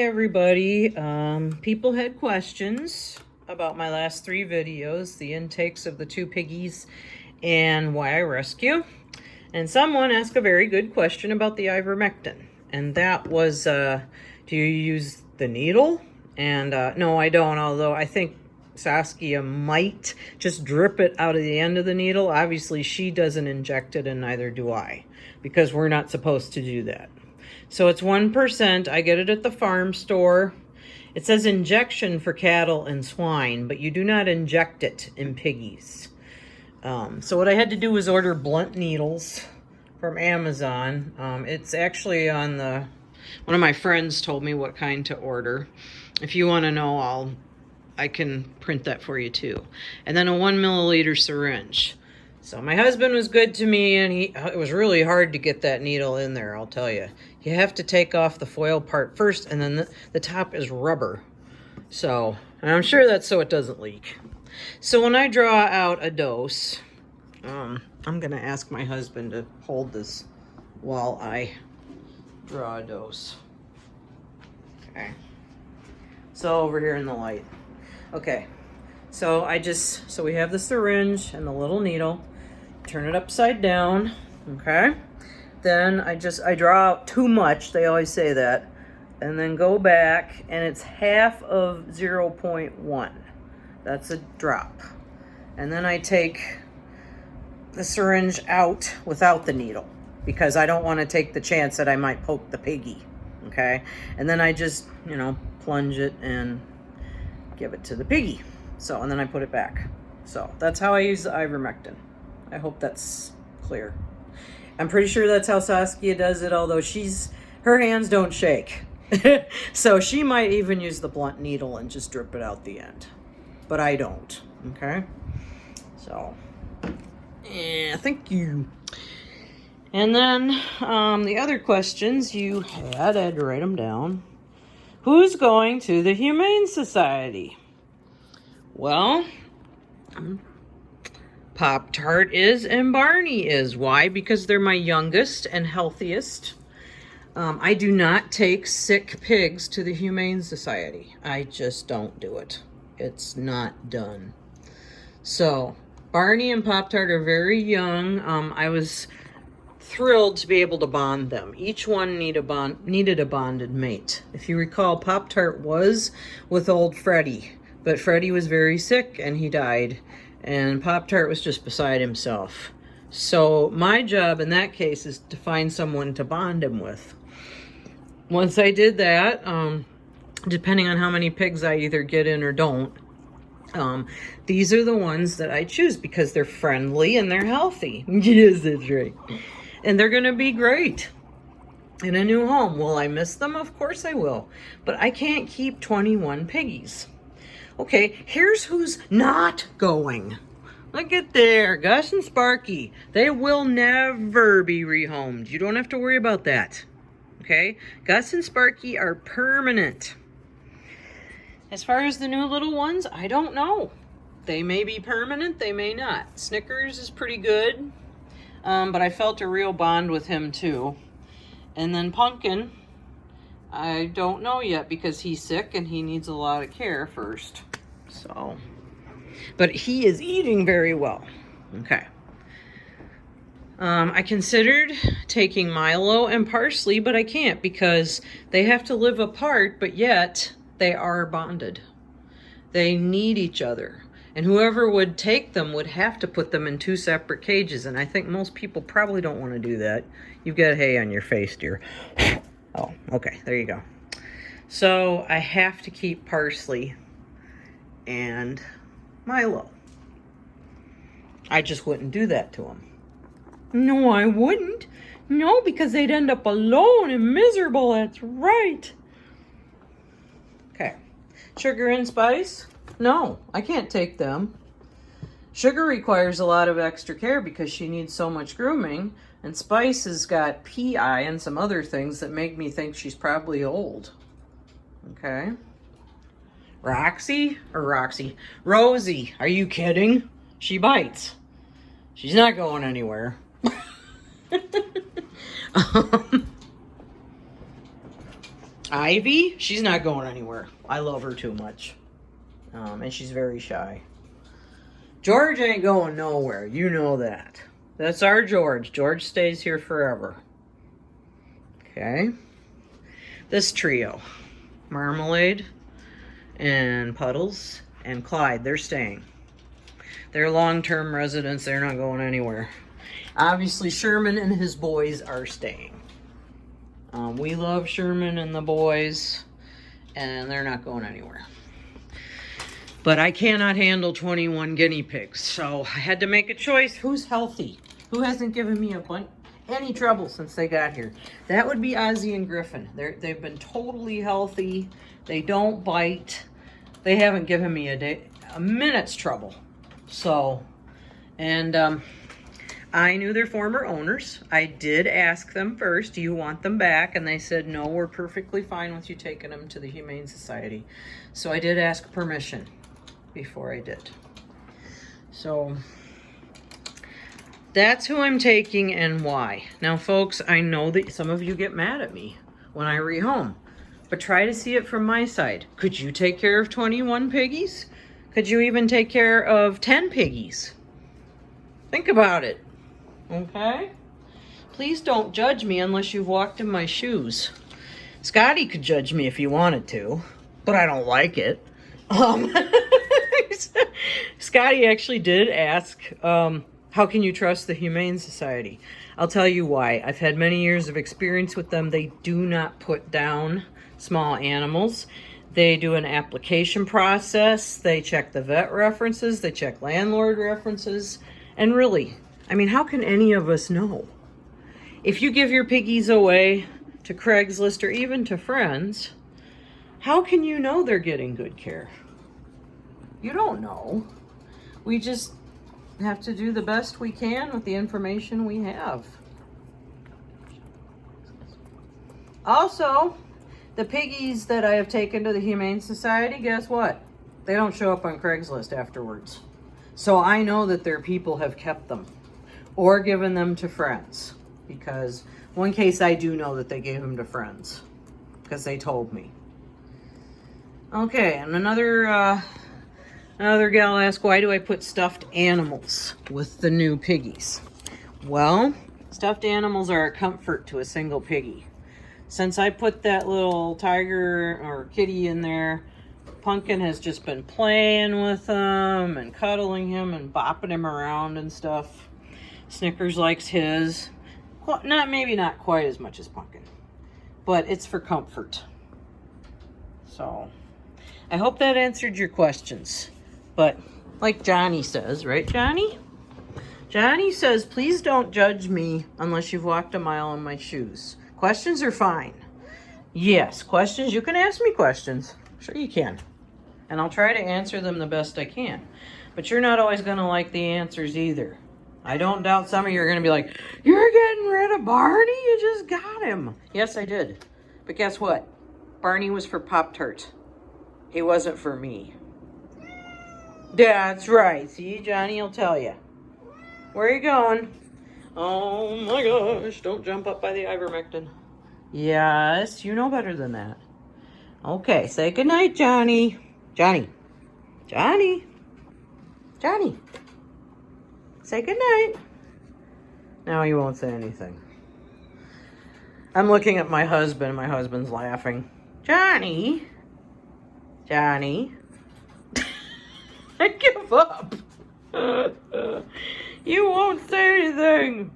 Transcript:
everybody. People had questions about my last 3 videos, the intakes of the 2 piggies and why I rescue. And someone asked a very good question about the ivermectin. And that was, do you use the needle? And no, I don't, although I think Saskia might just drip it out of the end of the needle. Obviously, she doesn't inject it, and neither do I, because we're not supposed to do that. So it's 1%. I get it at the farm store. It says injection for cattle and swine, but you do not inject it in piggies. So what I had to do was order blunt needles from Amazon. It's actually on the... One of my friends told me what kind to order. If you want to know, I can print that for you too. And then a 1 milliliter syringe. So my husband was good to me, and it was really hard to get that needle in there, I'll tell you. You have to take off the foil part first, and then the top is rubber. So, and I'm sure that's so it doesn't leak. So when I draw out a dose, I'm going to ask my husband to hold this while I draw a dose. Okay. So over here in the light. Okay. So so we have the syringe and the little needle. Turn it upside down. Okay. Then I draw out too much. They always say that. And then go back, and it's half of 0.1. That's a drop. And then I take the syringe out without the needle, because I don't want to take the chance that I might poke the piggy. Okay. And then I just, plunge it and give it to the piggy. So, and then I put it back. So that's how I use the ivermectin. I hope that's clear. I'm pretty sure that's how Saskia does it, although her hands don't shake. So she might even use the blunt needle and just drip it out the end. But I don't, okay? So, yeah, thank you. And then the other questions you had, I had to write them down. Who's going to the Humane Society? Well, Pop-Tart is and Barney is. Why? Because they're my youngest and healthiest. I do not take sick pigs to the Humane Society. I just don't do it. It's not done. So, Barney and Pop-Tart are very young. I was thrilled to be able to bond them. Each one needed a bonded mate. If you recall, Pop-Tart was with old Freddie, but Freddie was very sick and he died, and Pop-Tart was just beside himself. So my job in that case is to find someone to bond him with. Once I did that, depending on how many pigs I either get in or don't, these are the ones that I choose because they're friendly and they're healthy. Yes, that's right. And they're going to be great in a new home. Will I miss them? Of course I will. But I can't keep 21 piggies. Okay, here's who's not going. Look at there, Gus and Sparky. They will never be rehomed. You don't have to worry about that. Okay, Gus and Sparky are permanent. As far as the new little ones, I don't know. They may be permanent, they may not. Snickers is pretty good, but I felt a real bond with him too. And then Pumpkin, I don't know yet because he's sick and he needs a lot of care first. So, but he is eating very well. Okay. I considered taking Milo and Parsley, but I can't because they have to live apart, but yet they are bonded. They need each other. And whoever would take them would have to put them in 2 separate cages, and I think most people probably don't want to do that. You've got hay on your face, dear. Oh, okay, there you go. So I have to keep Parsley and Milo. I just wouldn't do that to them. No, I wouldn't. No, because they'd end up alone and miserable. That's right. Okay. Sugar and Spice? No, I can't take them. Sugar requires a lot of extra care because she needs so much grooming. And Spice has got PI and some other things that make me think she's probably old. Okay. Roxy? Rosie, are you kidding? She bites. She's not going anywhere. Ivy, she's not going anywhere. I love her too much. And she's very shy. George ain't going nowhere. You know that. That's our George. George stays here forever. Okay. This trio, Marmalade and Puddles and Clyde, they're staying. They're long-term residents. They're not going anywhere. Obviously, Sherman and his boys are staying. We love Sherman and the boys, and they're not going anywhere. But I cannot handle 21 guinea pigs, so I had to make a choice. Who's healthy? Who hasn't given me any trouble since they got here? That would be Ozzy and Griffin. They've been totally healthy. They don't bite. They haven't given me a minute's trouble. So, and I knew their former owners. I did ask them first, do you want them back? And they said, no, we're perfectly fine with you taking them to the Humane Society. So I did ask permission before I did. So that's who I'm taking and why. Now, folks, I know that some of you get mad at me when I rehome, but try to see it from my side. Could you take care of 21 piggies? Could you even take care of 10 piggies? Think about it. Okay? Please don't judge me unless you've walked in my shoes. Scotty could judge me if he wanted to, but I don't like it. Scotty actually did ask, how can you trust the Humane Society? I'll tell you why. I've had many years of experience with them. They do not put down small animals. They do an application process. They check the vet references. They check landlord references. And really, I mean, how can any of us know? If you give your piggies away to Craigslist or even to friends, how can you know they're getting good care? You don't know. We just have to do the best we can with the information we have. Also, the piggies that I have taken to the Humane Society, guess what? They don't show up on Craigslist afterwards. So I know that their people have kept them or given them to friends, because one case I do know that they gave them to friends because they told me. Okay, and another gal asked, why do I put stuffed animals with the new piggies? Well, stuffed animals are a comfort to a single piggy. Since I put that little tiger or kitty in there, Pumpkin has just been playing with him and cuddling him and bopping him around and stuff. Snickers likes his. Well, maybe not quite as much as Pumpkin, but it's for comfort. So, I hope that answered your questions. But like Johnny says, right, Johnny? Johnny says, please don't judge me unless you've walked a mile in my shoes. Questions are fine. Yes, questions. You can ask me questions. Sure you can. And I'll try to answer them the best I can. But you're not always going to like the answers either. I don't doubt some of you are going to be like, you're getting rid of Barney? You just got him. Yes, I did. But guess what? Barney was for Pop-Tarts. He wasn't for me. That's right. See, Johnny will tell you. Where are you going? Oh my gosh, don't jump up by the Ivermectin. Yes, you know better than that. Okay, say goodnight, Johnny. Johnny. Johnny. Johnny. Say goodnight. Now he won't say anything. I'm looking at my husband. My husband's laughing. Johnny. Johnny. I give up. You won't say anything.